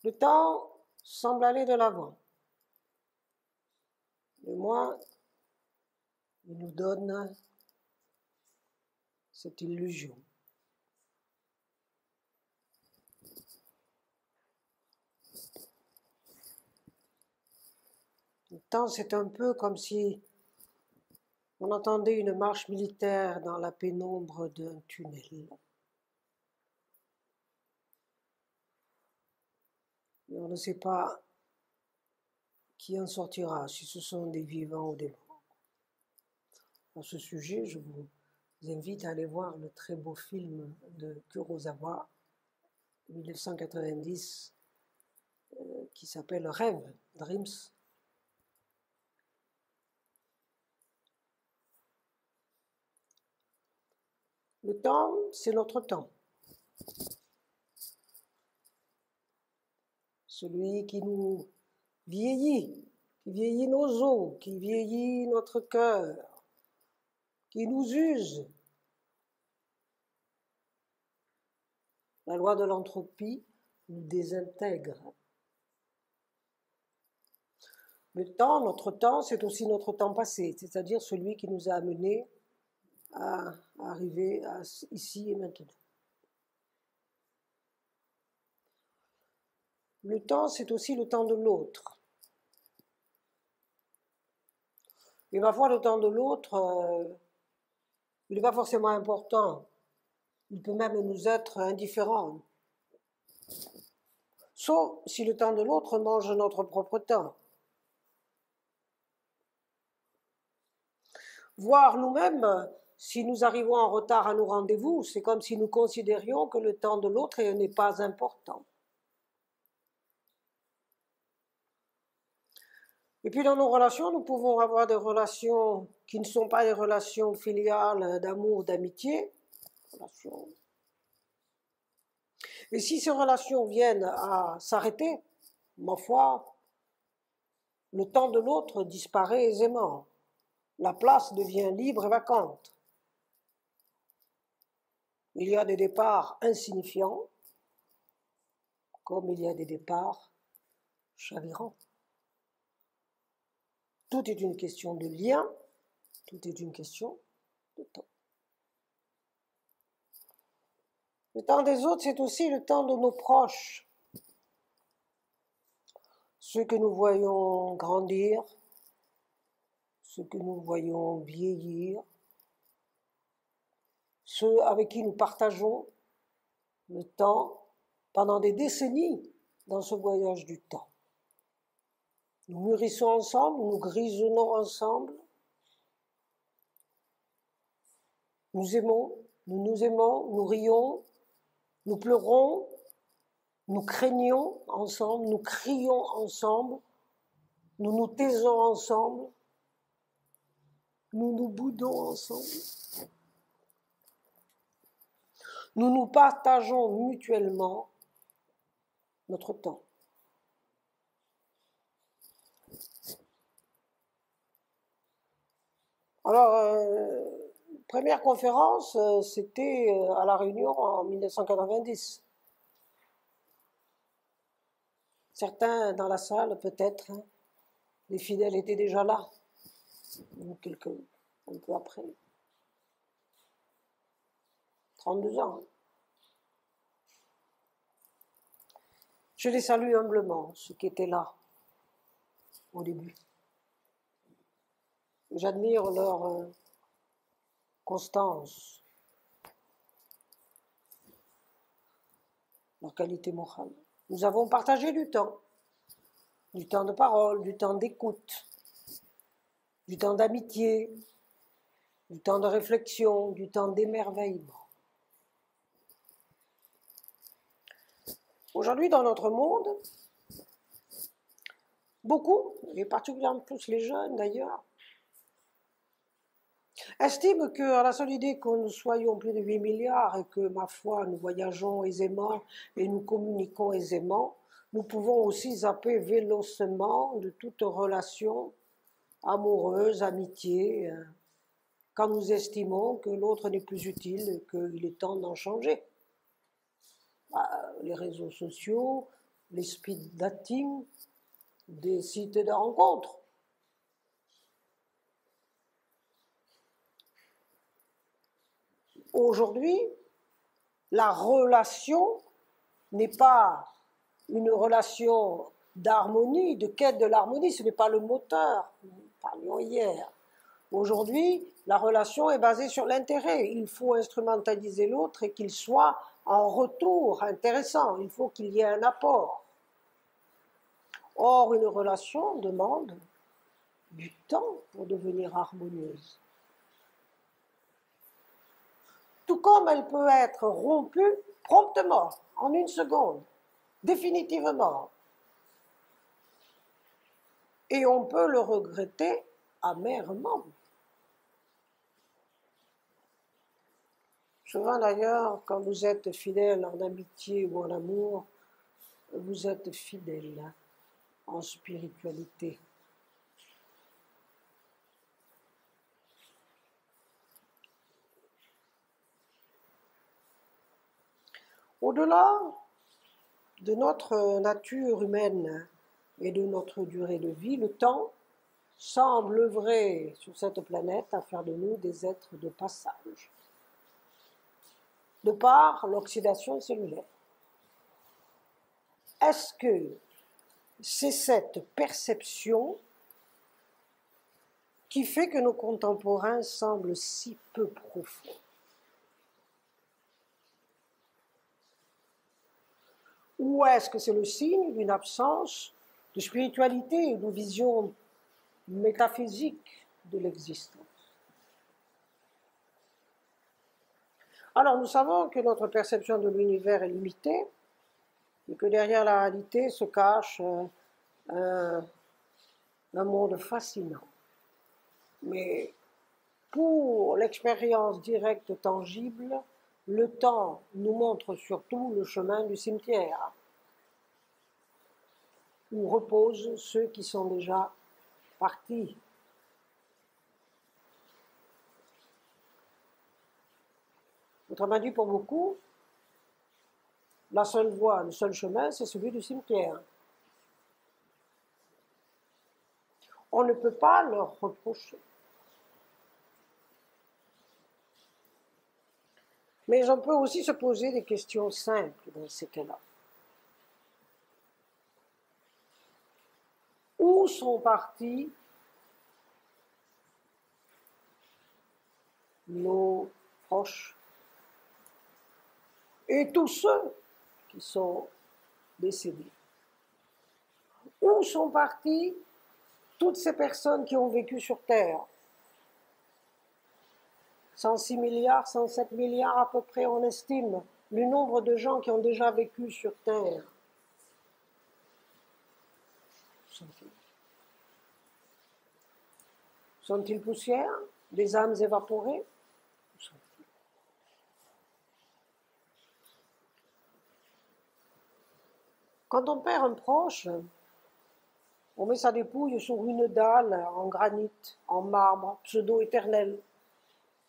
Le temps semble aller de l'avant. Et moi, il nous donne cette illusion. Le temps, c'est un peu comme si on entendait une marche militaire dans la pénombre d'un tunnel. Et on ne sait pas qui en sortira, si ce sont des vivants ou des morts. À ce sujet, je vous invite à aller voir le très beau film de Kurosawa, 1990, qui s'appelle Rêve, Dreams. Le temps, c'est notre temps. Celui qui nous vieillit, qui vieillit nos os, qui vieillit notre cœur, qui nous use. La loi de l'entropie nous désintègre. Le temps, notre temps, c'est aussi notre temps passé, c'est-à-dire celui qui nous a amenés à arriver ici et maintenant. Le temps, c'est aussi le temps de l'autre. Et parfois, le temps de l'autre, il n'est pas forcément important. Il peut même nous être indifférent. Sauf si le temps de l'autre mange notre propre temps. Voire nous-mêmes, si nous arrivons en retard à nos rendez-vous, c'est comme si nous considérions que le temps de l'autre n'est pas important. Et puis dans nos relations, nous pouvons avoir des relations qui ne sont pas des relations filiales d'amour, d'amitié. Et si ces relations viennent à s'arrêter, ma foi, le temps de l'autre disparaît aisément. La place devient libre et vacante. Il y a des départs insignifiants, comme il y a des départs chavirants. Tout est une question de lien, tout est une question de temps. Le temps des autres, c'est aussi le temps de nos proches. Ceux que nous voyons grandir, ceux que nous voyons vieillir, ceux avec qui nous partageons le temps pendant des décennies dans ce voyage du temps. Nous mûrissons ensemble, nous grisonnons ensemble, nous aimons, nous rions, nous pleurons, nous craignons ensemble, nous crions ensemble, nous nous taisons ensemble, nous nous boudons ensemble. Nous nous partageons mutuellement notre temps. Alors, première conférence, c'était à La Réunion en 1990. Certains dans la salle, peut-être, hein, les fidèles étaient déjà là, un peu après. 32 ans. Hein. Je les salue humblement, ceux qui étaient là au début. J'admire leur constance, leur qualité morale. Nous avons partagé du temps de parole, du temps d'écoute, du temps d'amitié, du temps de réflexion, du temps d'émerveillement. Aujourd'hui, dans notre monde, beaucoup, et particulièrement plus les jeunes d'ailleurs, estiment qu'à la seule idée que nous soyons plus de 8 milliards et que, ma foi, nous voyageons aisément et nous communiquons aisément, nous pouvons aussi zapper vélocement de toute relation amoureuse, amitié, quand nous estimons que l'autre n'est plus utile et qu'il est temps d'en changer. Les réseaux sociaux, les speed dating, des sites de rencontres. Aujourd'hui, la relation n'est pas une relation d'harmonie, de quête de l'harmonie, ce n'est pas le moteur, nous parlions hier. Aujourd'hui, la relation est basée sur l'intérêt. Il faut instrumentaliser l'autre et qu'il soit en retour intéressant. Il faut qu'il y ait un apport. Or, une relation demande du temps pour devenir harmonieuse. Tout comme elle peut être rompue promptement, en une seconde, définitivement. Et on peut le regretter amèrement. Souvent d'ailleurs, quand vous êtes fidèle en amitié ou en amour, vous êtes fidèle en spiritualité. Au-delà de notre nature humaine et de notre durée de vie, le temps semble œuvrer sur cette planète à faire de nous des êtres de passage, de par l'oxydation cellulaire. Est-ce que c'est cette perception qui fait que nos contemporains semblent si peu profonds? Ou est-ce que c'est le signe d'une absence de spiritualité et de vision métaphysique de l'existence? Alors nous savons que notre perception de l'univers est limitée et que derrière la réalité se cache un monde fascinant. Mais pour l'expérience directe tangible, le temps nous montre surtout le chemin du cimetière, où reposent ceux qui sont déjà partis. Autrement dit, pour beaucoup, la seule voie, le seul chemin, c'est celui du cimetière. On ne peut pas leur reprocher. Mais on peut aussi se poser des questions simples dans ces cas-là. Où sont partis nos proches et tous ceux qui sont décédés? Où sont partis toutes ces personnes qui ont vécu sur Terre? 106 milliards, 107 milliards à peu près, on estime le nombre de gens qui ont déjà vécu sur Terre. Sont-ils poussière? Des âmes évaporées? Quand on perd un proche, on met sa dépouille sur une dalle en granit, en marbre, pseudo-éternel.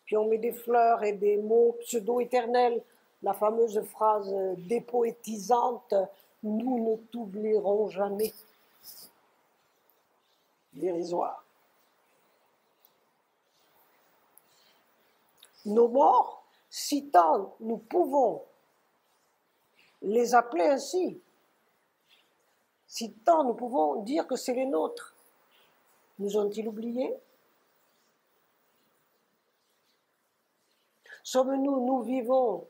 Puis on met des fleurs et des mots pseudo-éternels, la fameuse phrase dépoétisante « Nous ne t'oublierons jamais ». Dérisoire. Nos morts, si tant nous pouvons les appeler ainsi, si tant nous pouvons dire que c'est les nôtres, nous ont-ils oubliés? Sommes-nous, nous vivons,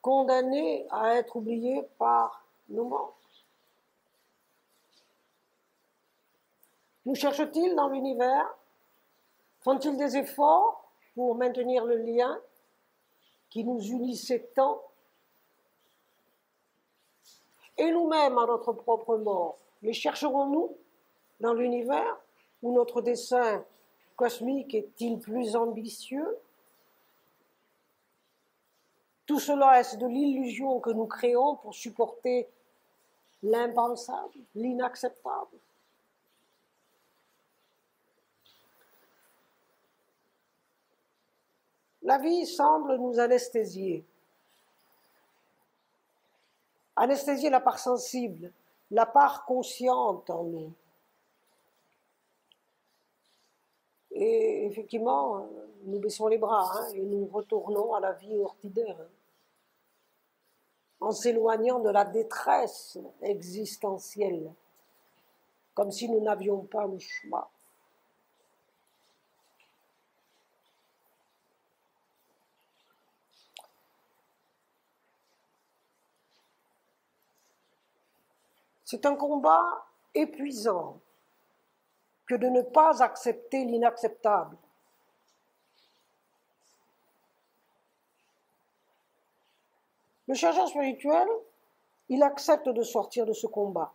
condamnés à être oubliés par nos morts? Nous cherchent-ils dans l'univers? Font-ils des efforts pour maintenir le lien qui nous unissait tant? Et nous-mêmes, à notre propre mort, Les chercherons-nous dans l'univers où notre dessein cosmique est-il plus ambitieux? Tout cela, est-ce de l'illusion que nous créons pour supporter l'impensable, l'inacceptable? La vie semble nous anesthésier. Anesthésier la part sensible, la part consciente en nous. Et effectivement, nous baissons les bras et nous retournons à la vie ordinaire, en s'éloignant de la détresse existentielle, comme si nous n'avions pas le choix. C'est un combat épuisant que de ne pas accepter l'inacceptable. Le chercheur spirituel, il accepte de sortir de ce combat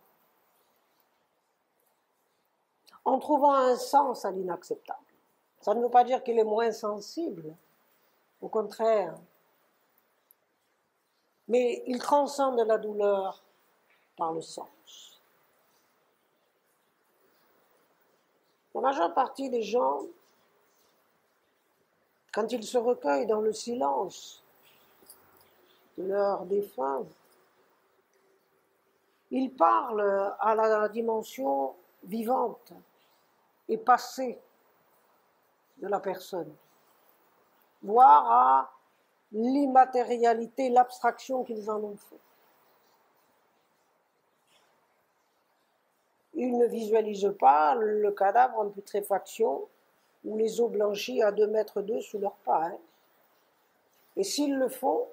en trouvant un sens à l'inacceptable. Ça ne veut pas dire qu'il est moins sensible, au contraire. Mais il transcende la douleur par le sens. La majeure partie des gens, quand ils se recueillent dans le silence de leurs défunts, ils parlent à la dimension vivante et passée de la personne, voire à l'immatérialité, l'abstraction qu'ils en ont fait. Ils ne visualisent pas le cadavre en putréfaction ou les os blanchis à 2 mètres d'eux sous leurs pas. Et s'ils le font,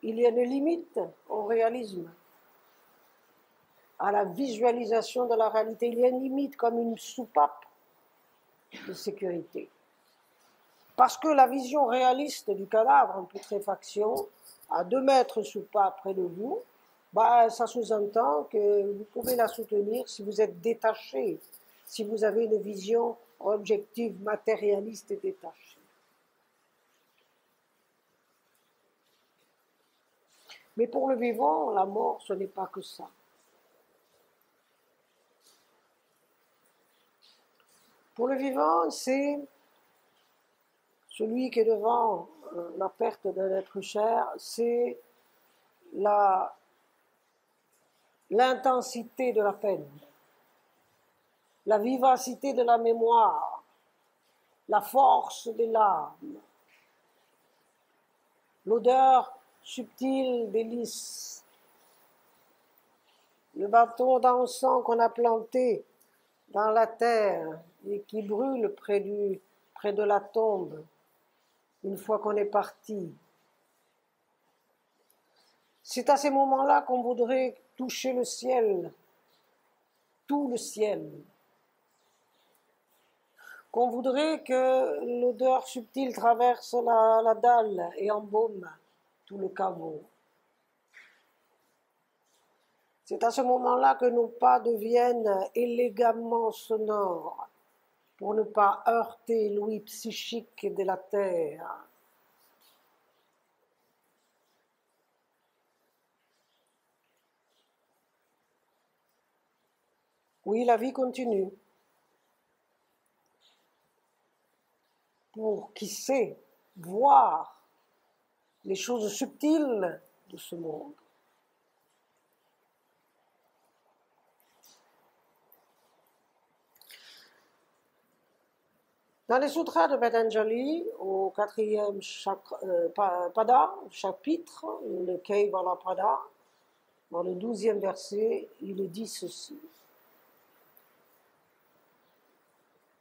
il y a une limite au réalisme, à la visualisation de la réalité. Il y a une limite comme une soupape de sécurité. Parce que la vision réaliste du cadavre en putréfaction, à 2 mètres sous pas près de vous, ça sous-entend que vous pouvez la soutenir si vous êtes détaché, si vous avez une vision objective, matérialiste et détachée. Mais pour le vivant, la mort, ce n'est pas que ça. Pour le vivant, c'est celui qui est devant la perte d'un être cher, c'est l'intensité de la peine, la vivacité de la mémoire, la force des larmes, l'odeur subtile des lys, le bâton d'encens qu'on a planté dans la terre et qui brûle près de la tombe une fois qu'on est parti. C'est à ces moments-là qu'on voudrait toucher le ciel, tout le ciel, qu'on voudrait que l'odeur subtile traverse la dalle et embaume tout le caveau. C'est à ce moment-là que nos pas deviennent élégamment sonores pour ne pas heurter l'ouïe psychique de la terre. Oui, la vie continue. Pour qui sait voir les choses subtiles de ce monde. Dans les sutras de Patanjali, au 4e pada, chapitre, le Kaivalāpada, dans le 12e verset, il est dit ceci.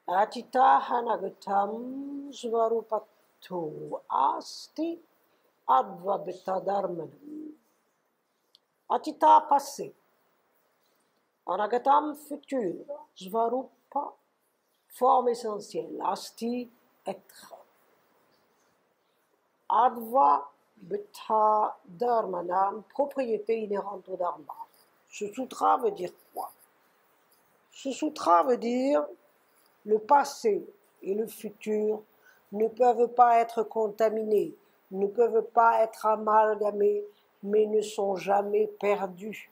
Atita hanagatam svarupato asti advabeta dharmanam. Atita passé, anagatam futur, svarupa forme essentielle, asti être. Adva beta dharmanam, propriété inhérente au dharma. Ce sutra veut dire quoi? Ce sutra veut dire le passé et le futur ne peuvent pas être contaminés, ne peuvent pas être amalgamés, mais ne sont jamais perdus.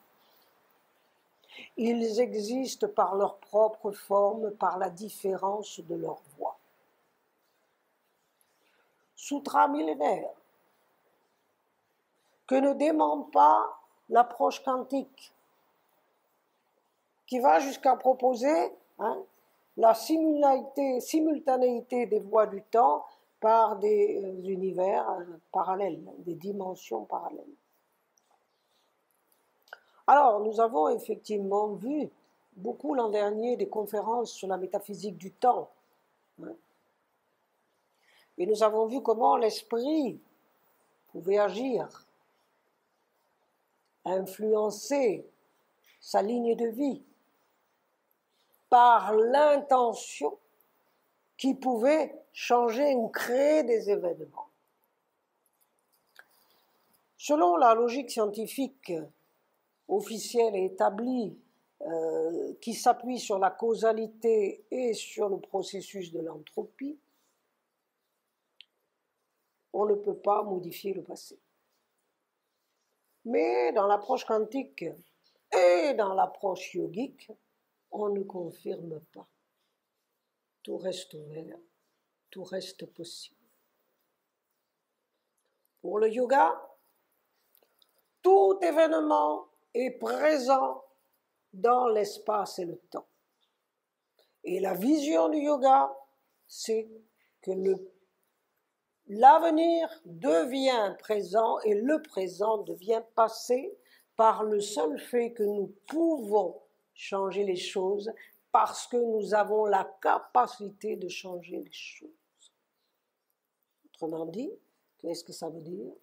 Ils existent par leur propre forme, par la différence de leur voix. Sutra millénaire que ne dément pas l'approche quantique, qui va jusqu'à proposer la simultanéité des voies du temps par des univers parallèles, des dimensions parallèles. Alors, nous avons effectivement vu beaucoup l'an dernier des conférences sur la métaphysique du temps. Et nous avons vu comment l'esprit pouvait agir, influencer sa ligne de vie par l'intention qui pouvait changer ou créer des événements. Selon la logique scientifique officielle et établie, qui s'appuie sur la causalité et sur le processus de l'entropie, on ne peut pas modifier le passé. Mais dans l'approche quantique et dans l'approche yogique, on ne confirme pas. Tout reste ouvert, tout reste possible. Pour le yoga, tout événement est présent dans l'espace et le temps. Et la vision du yoga, c'est que l'avenir devient présent et le présent devient passé par le seul fait que nous pouvons changer les choses parce que nous avons la capacité de changer les choses. Autrement dit, qu'est-ce que ça veut dire?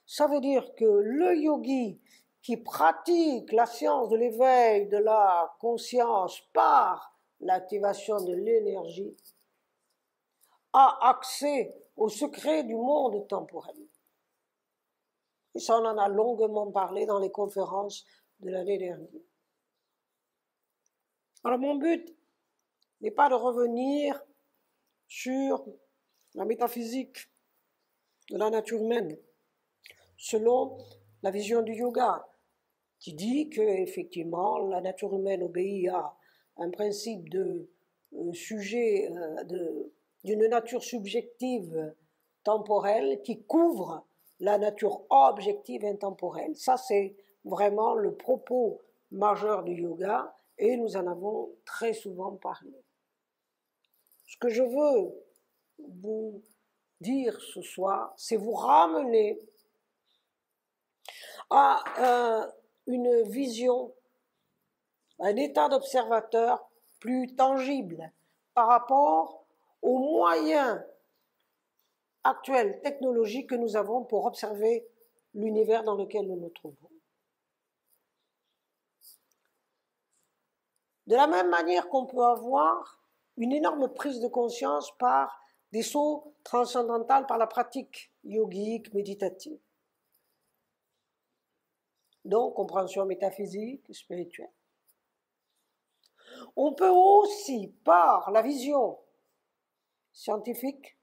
Ça veut dire que le yogi qui pratique la science de l'éveil de la conscience par l'activation de l'énergie a accès au secret du monde temporel. Et ça, on en a longuement parlé dans les conférences de l'année dernière. Alors mon but n'est pas de revenir sur la métaphysique de la nature humaine, selon la vision du yoga, qui dit que effectivement la nature humaine obéit à un principe de sujet d'une nature subjective temporelle qui couvre la nature objective intemporelle. Ça, c'est vraiment le propos majeur du yoga et nous en avons très souvent parlé. Ce que je veux vous dire ce soir, c'est vous ramener à une vision, un état d'observateur plus tangible par rapport aux moyens actuels technologiques que nous avons pour observer l'univers dans lequel nous nous trouvons. De la même manière qu'on peut avoir une énorme prise de conscience par des sauts transcendantaux par la pratique yogique, méditative. Donc, compréhension métaphysique, spirituelle. On peut aussi, par la vision scientifique,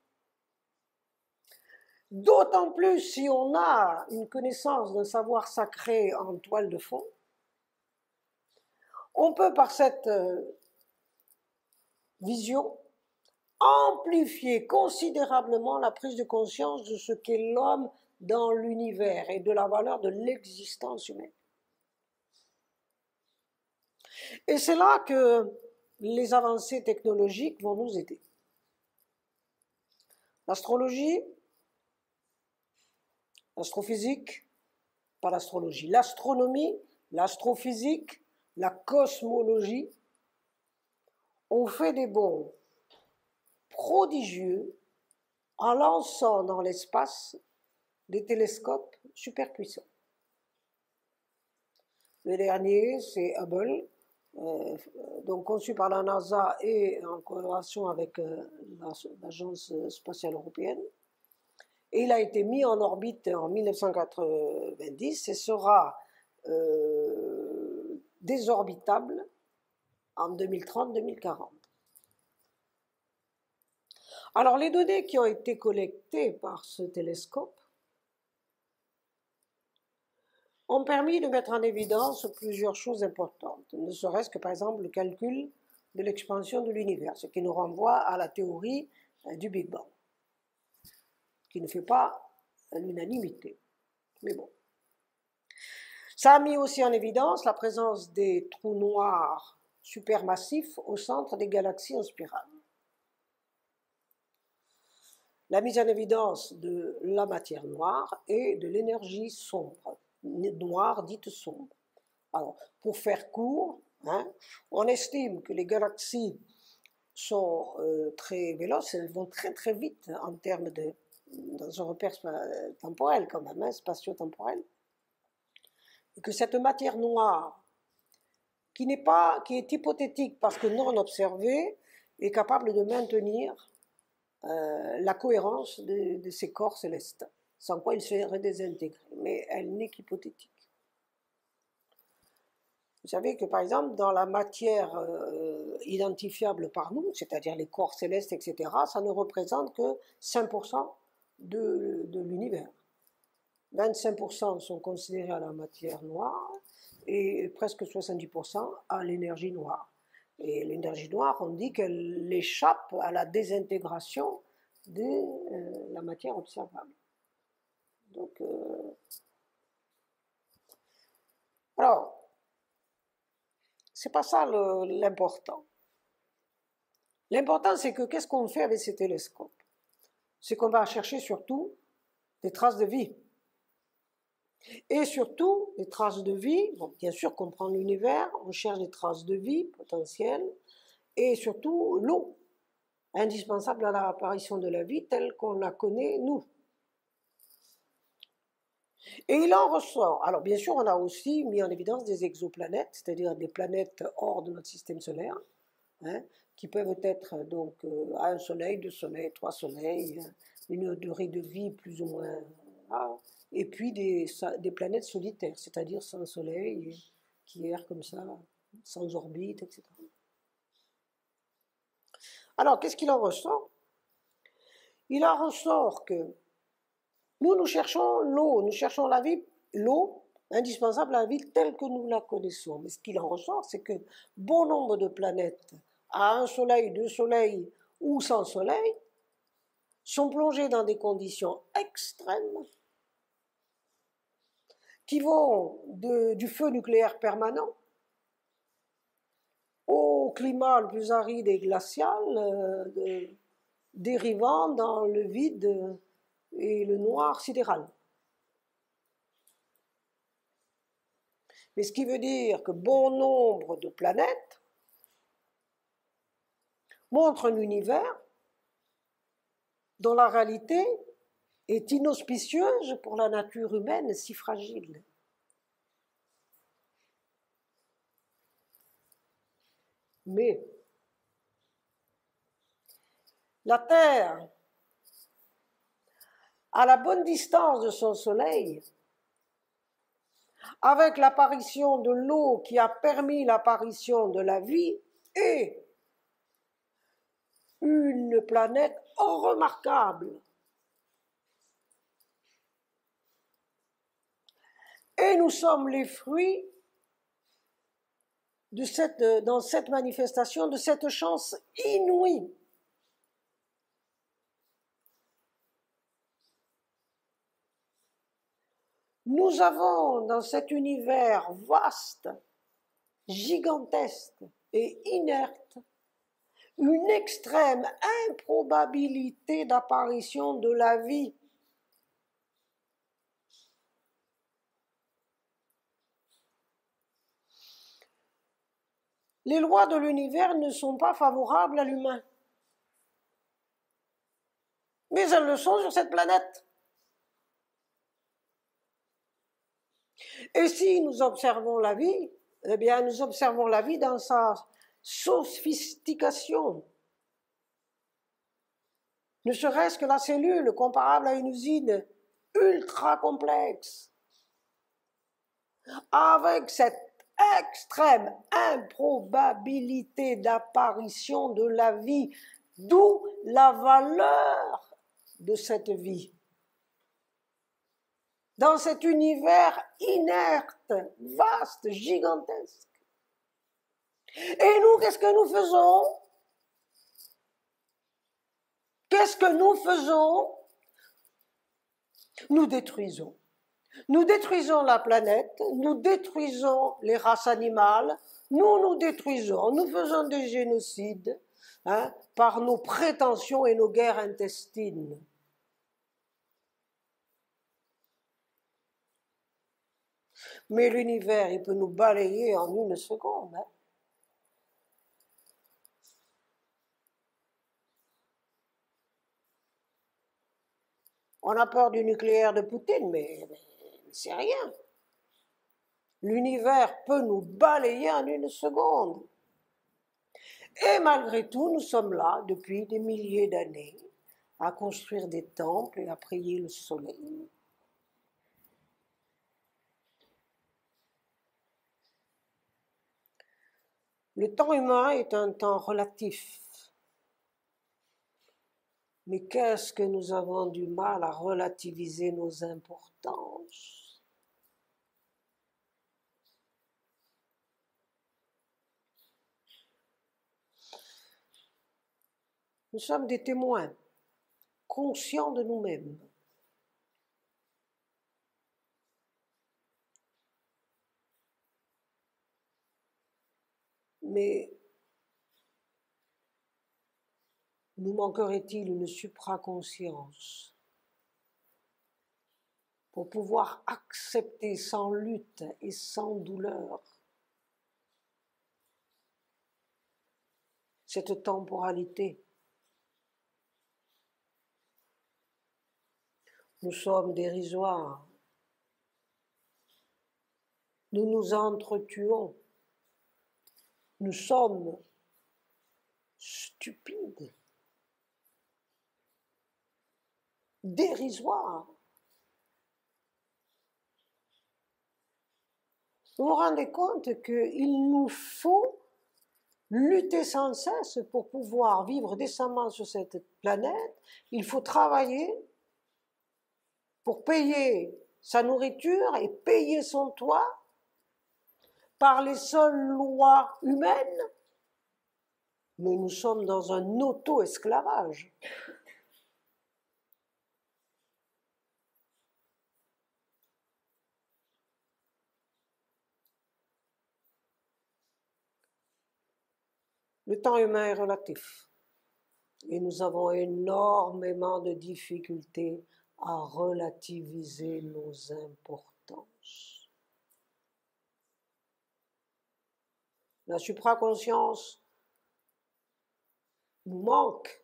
d'autant plus si on a une connaissance d'un savoir sacré en toile de fond, on peut par cette vision amplifier considérablement la prise de conscience de ce qu'est l'homme dans l'univers et de la valeur de l'existence humaine. Et c'est là que les avancées technologiques vont nous aider. L'astrologie, l'astrophysique, pas l'astrologie, l'astronomie, l'astrophysique, la cosmologie ont fait des bonds prodigieux en lançant dans l'espace des télescopes super puissants. Le dernier, c'est Hubble, donc conçu par la NASA et en collaboration avec l'Agence spatiale européenne. Et il a été mis en orbite en 1990 et sera désorbitable en 2030-2040. Alors, les données qui ont été collectées par ce télescope ont permis de mettre en évidence plusieurs choses importantes, ne serait-ce que par exemple le calcul de l'expansion de l'univers, ce qui nous renvoie à la théorie du Big Bang, qui ne fait pas l'unanimité. Mais bon. Ça a mis aussi en évidence la présence des trous noirs supermassifs au centre des galaxies en spirale. La mise en évidence de la matière noire et de l'énergie sombre, noire dite sombre. Alors, pour faire court, on estime que les galaxies sont très véloces, elles vont très très vite en termes de, dans un repère temporel quand même, spatio-temporel, et que cette matière noire, qui est hypothétique parce que non observée, est capable de maintenir la cohérence de ces corps célestes, sans quoi ils seraient désintégrés, mais elle n'est qu'hypothétique. Vous savez que par exemple dans la matière identifiable par nous, c'est-à-dire les corps célestes, etc., ça ne représente que 5% de l'univers. 25% sont considérés à la matière noire et presque 70% à l'énergie noire. Et l'énergie noire, on dit qu'elle échappe à la désintégration de la matière observable. Donc, alors, c'est pas ça l'important. L'important, c'est que qu'est-ce qu'on fait avec ces télescopes? C'est qu'on va chercher surtout des traces de vie. Et surtout, des traces de vie, bon, bien sûr, comprendre l'univers, on cherche des traces de vie potentielles, et surtout l'eau, indispensable à l'apparition de la vie telle qu'on la connaît, nous. Et il en ressort, alors bien sûr, on a aussi mis en évidence des exoplanètes, c'est-à-dire des planètes hors de notre système solaire, qui peuvent être donc à un soleil, 2 soleils, 3 soleils, une durée de vie plus ou moins rare, et puis des planètes solitaires, c'est-à-dire sans soleil, qui errent comme ça, sans orbite, etc. Alors, qu'est-ce qu'il en ressort? Il en ressort que nous cherchons l'eau, nous cherchons la vie, l'eau indispensable à la vie telle que nous la connaissons. Mais ce qu'il en ressort, c'est que bon nombre de planètes à un soleil, 2 soleils ou sans soleil sont plongées dans des conditions extrêmes qui vont du feu nucléaire permanent au climat le plus aride et glacial, dérivant dans le vide et le noir sidéral. Mais ce qui veut dire que bon nombre de planètes montrent un univers dont la réalité est inauspicieuse pour la nature humaine si fragile. Mais la Terre, à la bonne distance de son Soleil, avec l'apparition de l'eau qui a permis l'apparition de la vie, est une planète remarquable. Et nous sommes les fruits dans cette manifestation de cette chance inouïe. Nous avons dans cet univers vaste, gigantesque et inerte, une extrême improbabilité d'apparition de la vie. Les lois de l'univers ne sont pas favorables à l'humain. Mais elles le sont sur cette planète. Et si nous observons la vie, eh bien nous observons la vie dans sa sophistication. Ne serait-ce que la cellule comparable à une usine ultra complexe, avec cette extrême improbabilité d'apparition de la vie, d'où la valeur de cette vie. Dans cet univers inerte, vaste, gigantesque. Et nous, qu'est-ce que nous faisons? Qu'est-ce que nous faisons? Nous détruisons. Nous détruisons la planète, nous détruisons les races animales, nous détruisons, nous faisons des génocides par nos prétentions et nos guerres intestines. Mais l'univers, il peut nous balayer en une seconde. On a peur du nucléaire de Poutine, mais c'est rien. L'univers peut nous balayer en une seconde. Et malgré tout, nous sommes là depuis des milliers d'années à construire des temples et à prier le soleil. Le temps humain est un temps relatif. Mais qu'est-ce que nous avons du mal à relativiser nos importances? Nous sommes des témoins, conscients de nous-mêmes. Mais nous manquerait-il une supraconscience pour pouvoir accepter sans lutte et sans douleur cette temporalité? Nous sommes dérisoires. Nous nous entretuons. Nous sommes stupides, dérisoires. Vous vous rendez compte qu'il nous faut lutter sans cesse pour pouvoir vivre décemment sur cette planète. Il faut travailler pour payer sa nourriture et payer son toit par les seules lois humaines. Mais nous sommes dans un auto-esclavage. Le temps humain est relatif et nous avons énormément de difficultés à relativiser nos importances. La supraconscience nous manque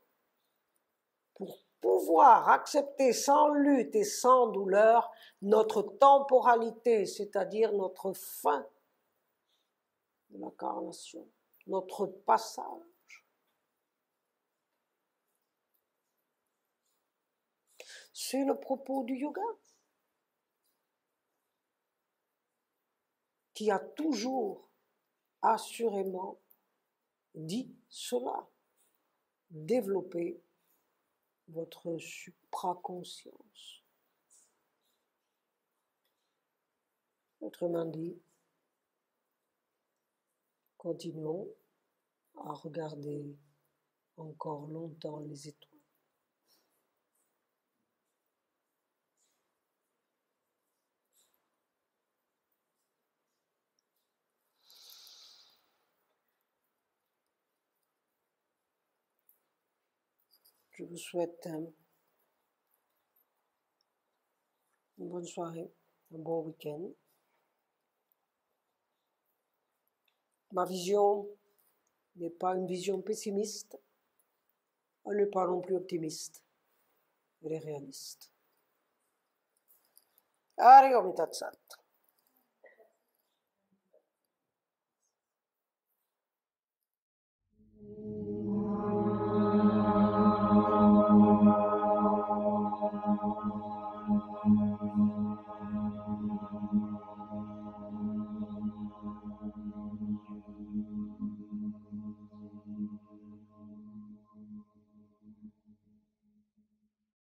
pour pouvoir accepter sans lutte et sans douleur notre temporalité, c'est-à-dire notre fin de l'incarnation, notre passage. C'est le propos du yoga qui a toujours assurément dit cela. Développer votre supraconscience. Autrement dit, continuons à regarder encore longtemps les étoiles. Je vous souhaite une bonne soirée, un bon week-end. Ma vision n'est pas une vision pessimiste, elle n'est pas non plus optimiste, elle est réaliste. Ariom Tat Sat.